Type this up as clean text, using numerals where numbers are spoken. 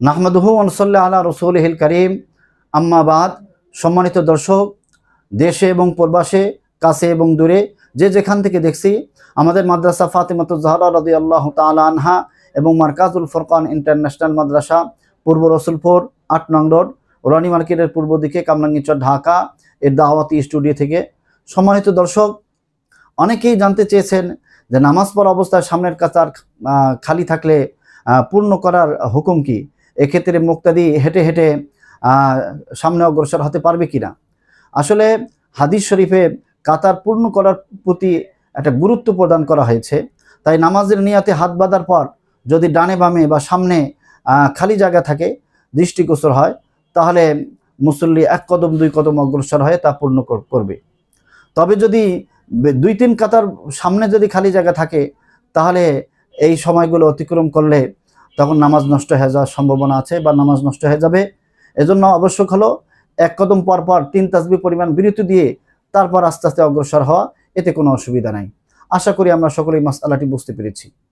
নাহমাদুহু ওয়া নুসাল্লি আলা রাসূলিহিল কারীম, আম্মা বাদ। সম্মানিত দর্শক, দেশে এবং প্রবাসে, কাছে এবং দূরে যে যেখান থেকে দেখছি, আমাদের মাদ্রাসা ফাতিমাতুজ জাহরা রাদিয়াল্লাহু তাআলা আনহা এবং মারকাজুল ফুরকান ইন্টারন্যাশনাল মাদ্রাসা, পূর্ব রসুলপুর ৮ নং রোড, রানী মার্কেটের পূর্ব দিকে, কামরাঙ্গীরচর, ঢাকা এর দাওয়াতি স্টুডিও থেকে। সম্মানিত দর্শক, অনেকেই জানতে চেয়েছেন যে নামাজ পড়া অবস্থায় সামনের কাতার খালি থাকলে পূর্ণ করার হুকুম কি? এক্ষেত্রে মুক্তাদি হেঁটে হেঁটে সামনে অগ্রসর হতে পারবে কিনা? আসলে হাদিস শরীফে কাতার পূর্ণ করার প্রতি একটা গুরুত্ব প্রদান করা হয়েছে। তাই নামাজের নিয়াতে হাত বাঁধার পর যদি ডানে বামে বা সামনে খালি জায়গা থাকে, দৃষ্টিগোচর হয়, তাহলে মুসল্লি 1 কদম 2 কদম অগ্রসর হয়ে তা পূর্ণ করবে। তবে যদি 2-3 কাতার সামনে যদি খালি জায়গা থাকে, তাহলে এই সময়গুলো অতিক্রম করলে তখন নামাজ নষ্ট হয়ে যাওয়ার সম্ভাবনা আছে বা নামাজ নষ্ট হয়ে যাবে। এজন্য আবশ্যক হলো 1 কদম পর পর 3 তাসবিহ পরিমাণ বিরতি দিয়ে তারপর আস্তে আস্তে অগ্রসর হওয়া। এতে কোনো অসুবিধা নাই। আশা করি আমরা সকলেই মাসআলাটি বুঝতে পেরেছি।